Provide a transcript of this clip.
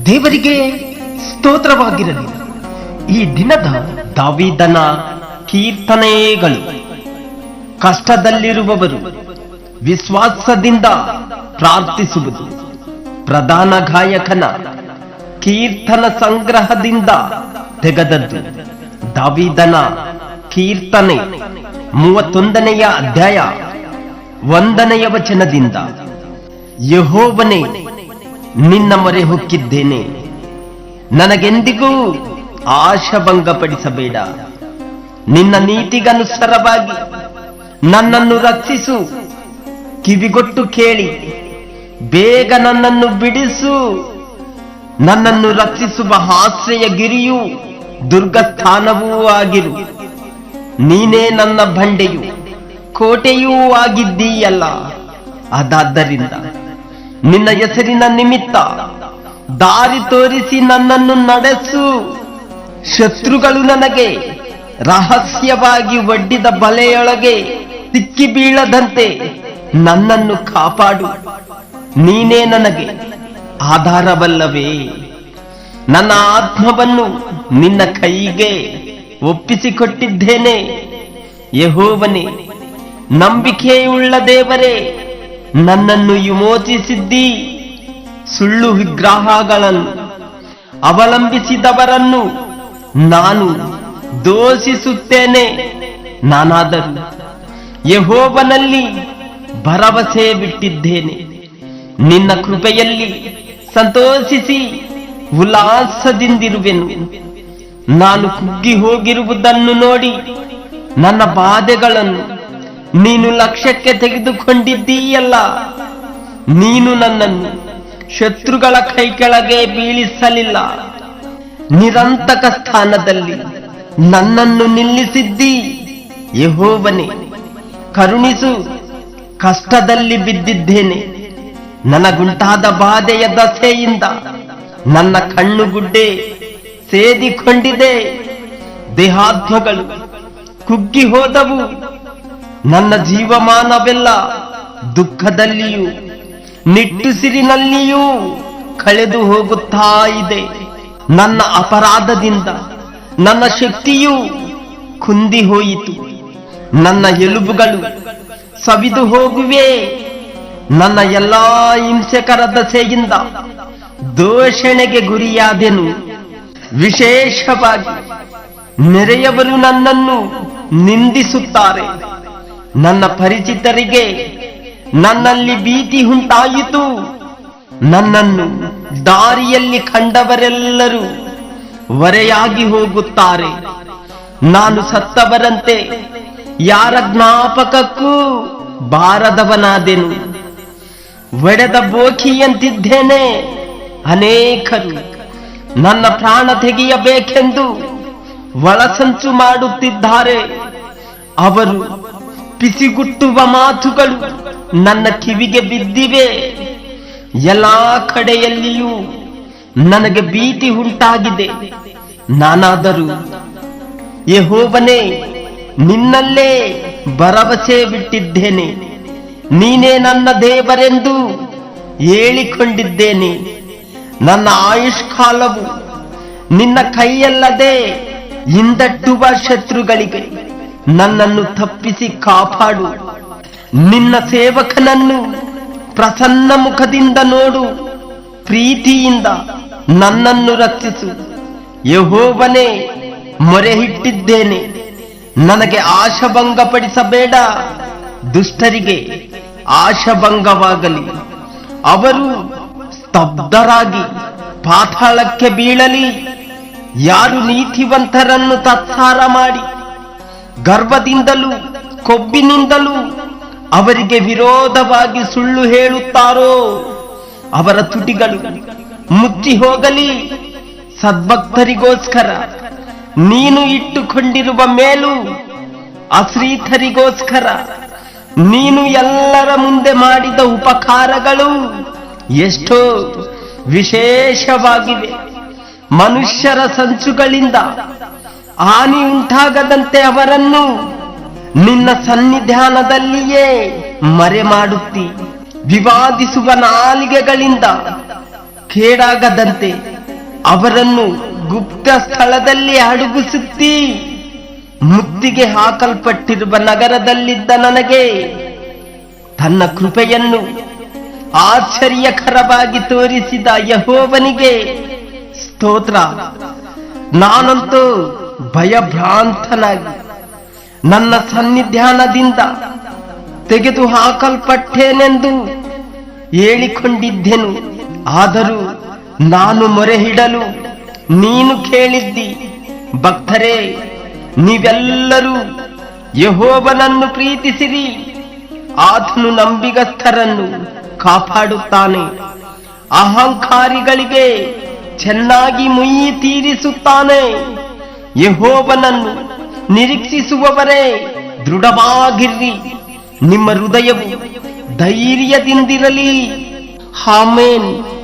ದೇವರಿಗೆ ಸ್ತೋತ್ರವಾಗಿರಲಿ. ಈ ದಿನದ ದಾವೀದನ ಕೀರ್ತನೆಗಳು. ಕಷ್ಟದಲ್ಲಿರುವವರು ವಿಶ್ವಾಸದಿಂದ ಪ್ರಾರ್ಥಿಸುವುದು. ಪ್ರಧಾನ ಗಾಯಕನ ಕೀರ್ತನ ಸಂಗ್ರಹದಿಂದ ತೆಗೆದದ್ದು. ದಾವೀದನ ಕೀರ್ತನೆ 31ನೆಯ ಅಧ್ಯಾಯ 1ನೆಯ ವಚನದಿಂದ. ಯೆಹೋವನೇ, ನಿನ್ನ ಮೊರೆ ಹೊಕ್ಕಿದ್ದೇನೆ, ನನಗೆಂದಿಗೂ ಆಶಾಭಂಗಪಡಿಸಬೇಡ. ನಿನ್ನ ನೀತಿಗನುಸಾರವಾಗಿ ನನ್ನನ್ನು ರಕ್ಷಿಸು. ಕಿವಿಗೊಟ್ಟು ಕೇಳಿ ಬೇಗ ನನ್ನನ್ನು ಬಿಡಿಸು. ನನ್ನನ್ನು ರಕ್ಷಿಸುವ ಆಶ್ರಯ ಗಿರಿಯೂ ದುರ್ಗಸ್ಥಾನವೂ ಆಗಿರು. ನೀನೇ ನನ್ನ ಬಂಡೆಯೂ ಕೋಟೆಯೂ ಆಗಿದ್ದೀಯಲ್ಲ. ಅದಾದ್ದರಿಂದ ನಿನ್ನ ಹೆಸರಿನ ನಿಮಿತ್ತ ದಾರಿ ತೋರಿಸಿ ನನ್ನನ್ನು ನಡೆಸು. ಶತ್ರುಗಳು ನನಗೆ ರಹಸ್ಯವಾಗಿ ಒಡ್ಡಿದ ಬಲೆಯೊಳಗೆ ಸಿಕ್ಕಿ ಬೀಳದಂತೆ ನನ್ನನ್ನು ಕಾಪಾಡು. ನೀನೇ ನನಗೆ ಆಧಾರವಲ್ಲವೇ? ನನ್ನ ಆತ್ಮವನ್ನು ನಿನ್ನ ಕೈಗೆ ಒಪ್ಪಿಸಿಕೊಟ್ಟಿದ್ದೇನೆ. ಯೆಹೋವನೇ, ನಂಬಿಕೆಯುಳ್ಳ ದೇವರೇ, ನನ್ನನ್ನು ವಿಮೋಚಿಸಿದ್ದಿ. ಸುಳ್ಳು ವಿಗ್ರಹಗಳನ್ನು ಅವಲಂಬಿಸಿದವರನ್ನು ನಾನು ದೋಷಿಸುತ್ತೇನೆ. ನಾನಾದರೂ ಯೆಹೋವನಲ್ಲಿ ಭರವಸೆ ಬಿಟ್ಟಿದ್ದೇನೆ. ನಿನ್ನ ಕೃಪೆಯಲ್ಲಿ ಸಂತೋಷಿಸಿ ಉಲ್ಲಾಸದಿಂದಿರುವೆನು. ನಾನು ಕುಗ್ಗಿ ಹೋಗಿರುವುದನ್ನು ನೋಡಿ ನನ್ನ ಬಾಧೆಗಳನ್ನು ನೀನು ಲಕ್ಷ್ಯಕ್ಕೆ ತೆಗೆದುಕೊಂಡಿದ್ದೀಯಲ್ಲ. ನೀನು ನನ್ನನ್ನು ಶತ್ರುಗಳ ಕೈ ಕೆಳಗೆ ಬೀಳಿಸಲಿಲ್ಲ. ನಿರಂತಕ ಸ್ಥಾನದಲ್ಲಿ ನನ್ನನ್ನು ನಿಲ್ಲಿಸಿದ್ದಿ. ಯೆಹೋವನೇ, ಕರುಣಿಸು. ಕಷ್ಟದಲ್ಲಿ ಬಿದ್ದಿದ್ದೇನೆ. ನನಗುಂಟಾದ ಬಾಧೆಯ ದಸೆಯಿಂದ ನನ್ನ ಕಣ್ಣುಗುಡ್ಡೆ ಸೇದಿಕೊಂಡಿದೆ. ದೇಹಾತ್ಮಗಳು ಕುಗ್ಗಿ ಹೋದವು. ನನ್ನ ಜೀವಮಾನವೆಲ್ಲ ದುಃಖದಲ್ಲಿಯೂ ನಿಟ್ಟುಸಿರಿನಲ್ಲಿಯೂ ಕಳೆದು ಹೋಗುತ್ತಾ ಇದೆ. ನನ್ನ ಅಪರಾಧದಿಂದ ನನ್ನ ಶಕ್ತಿಯು ಕುಂದಿ ಹೋಯಿತು. ನನ್ನ ಎಲುಬುಗಳು ಸವಿದು ಹೋಗುವೆ. ನನ್ನ ಎಲ್ಲಾ ಹಿಂಸೆಕರ ದಸೆಯಿಂದ ದೂಷಣೆಗೆ ಗುರಿಯಾದೆನು. ವಿಶೇಷವಾಗಿ ನೆರೆಯವರು ನನ್ನನ್ನು ನಿಂದಿಸುತ್ತಾರೆ. ನನ್ನ ಪರಿಚಿತರಿಗೆ ನನ್ನಲ್ಲಿ ಭೀತಿ ಉಂಟಾಯಿತು. ನನ್ನನ್ನು ದಾರಿಯಲ್ಲಿ ಕಂಡವರೆಲ್ಲರೂ ಹೊರೆಯಾಗಿ ಹೋಗುತ್ತಾರೆ. ನಾನು ಸತ್ತವರಂತೆ ಯಾರ ಜ್ಞಾಪಕಕ್ಕೂ ಬಾರದವನಾದೆನು. ಒಡೆದ ಬೋಕಿಯಂತಿದ್ದೇನೆ. ಅನೇಕರು ನನ್ನ ಪ್ರಾಣ ತೆಗೆಯಬೇಕೆಂದು ಒಳಸಂಚು ಮಾಡುತ್ತಿದ್ದಾರೆ. ಅವರು ಪಿಸಿಗುಟ್ಟುವ ಮಾತುಗಳು ನನ್ನ ಕಿವಿಗೆ ಬಿದ್ದಿವೆ. ಎಲ್ಲಾ ಕಡೆಯಲ್ಲಿಯೂ ನನಗೆ ಭೀತಿ ಉಂಟಾಗಿದೆ. ನಾನಾದರೂ ಯೆಹೋವನೇ, ನಿನ್ನಲ್ಲೇ ಭರವಸೆ ಬಿಟ್ಟಿದ್ದೇನೆ. ನೀನೇ ನನ್ನ ದೇವರೆಂದು ಹೇಳಿಕೊಂಡಿದ್ದೇನೆ. ನನ್ನ ಆಯುಷ್ಕಾಲವು ನಿನ್ನ ಕೈಯಲ್ಲದೆ ಹಿಂದಟ್ಟುವ ಶತ್ರುಗಳಿಗೆ ನನ್ನನ್ನು ತಪ್ಪಿಸಿ ಕಾಪಾಡು. ನಿನ್ನ ಸೇವಕನನ್ನು ಪ್ರಸನ್ನ ಮುಖದಿಂದ ನೋಡು. ಪ್ರೀತಿಯಿಂದ ನನ್ನನ್ನು ರಕ್ಷಿಸು. ಯೆಹೋವನೇ, ಮೊರೆ ಇಟ್ಟಿದ್ದೇನೆ, ನನಗೆ ಆಶಾಭಂಗಪಡಿಸಬೇಡ. ದುಷ್ಟರಿಗೆ ಆಶಾಭಂಗವಾಗಲಿ. ಅವರು ಸ್ತಬ್ಧರಾಗಿ ಪಾತಾಳಕ್ಕೆ ಬೀಳಲಿ. ಯಾರು ನೀತಿವಂತರನ್ನು ತತ್ಸಾರ ಮಾಡಿ ಗರ್ವದಿಂದಲೂ ಕೊಬ್ಬಿನಿಂದಲೂ ಅವರಿಗೆ ವಿರೋಧವಾಗಿ ಸುಳ್ಳು ಹೇಳುತ್ತಾರೋ ಅವರ ತುಟಿಗಳು ಮುಚ್ಚಿ ಹೋಗಲಿ. ಸದ್ಭಕ್ತರಿಗೋಸ್ಕರ ನೀನು ಇಟ್ಟುಕೊಂಡಿರುವ ಮೇಲು ಅಶ್ರೀತರಿಗೋಸ್ಕರ ನೀನು ಎಲ್ಲರ ಮುಂದೆ ಮಾಡಿದ ಉಪಕಾರಗಳು ಎಷ್ಟೋ ವಿಶೇಷವಾಗಿವೆ. ಮನುಷ್ಯರ ಸಂಚುಗಳಿಂದ ಹಾನಿ ಉಂಟಾಗದಂತೆ ಅವರನ್ನು ನಿನ್ನ ಸನ್ನಿಧಾನದಲ್ಲಿಯೇ ಮರೆ ಮಾಡುತ್ತಿ. ವಿವಾದಿಸುವ ನಾಲಿಗೆಗಳಿಂದ ಕೇಡಾಗದಂತೆ ಅವರನ್ನು ಗುಪ್ತ ಸ್ಥಳದಲ್ಲಿ ಅಡಗಿಸುತ್ತಿ. ಮುತ್ತಿಗೆ ಹಾಕಲ್ಪಟ್ಟಿರುವ ನಗರದಲ್ಲಿದ್ದ ನನಗೆ ತನ್ನ ಕೃಪೆಯನ್ನು ಆಶ್ಚರ್ಯಕರವಾಗಿ ತೋರಿಸಿದ ಯೆಹೋವನಿಗೆ ಸ್ತೋತ್ರ. ನಾನಂತೂ ಭಯಭ್ರಾಂತನಾಗಿ ನನ್ನ ಸನ್ನಿಧಾನದಿಂದ ತೆಗೆದು ಹಾಕಲ್ಪಟ್ಟೇನೆಂದು ಹೇಳಿಕೊಂಡಿದ್ದೆನು. ಆದರೂ ನಾನು ಮೊರೆಯಿಡಲು ನೀನು ಕೇಳಿದ್ದಿ. ಭಕ್ತರೇ, ನೀವೆಲ್ಲರೂ ಯೆಹೋವನನ್ನು ಪ್ರೀತಿಸಿರಿ. ಆತನು ನಂಬಿಗಸ್ತರನ್ನು ಕಾಪಾಡುತ್ತಾನೆ. ಅಹಂಕಾರಿಗಳಿಗೆ ಚೆನ್ನಾಗಿ ಮುಯ್ಯಿ ತೀರಿಸುತ್ತಾನೆ. ಯೆಹೋವನನ್ನು ನಿರೀಕ್ಷಿಸುವವರೇ ದೃಢವಾಗಿರ್ರಿ. ನಿಮ್ಮ ಹೃದಯವು ಧೈರ್ಯದಿಂದಿರಲಿ. ಆಮೆನ್.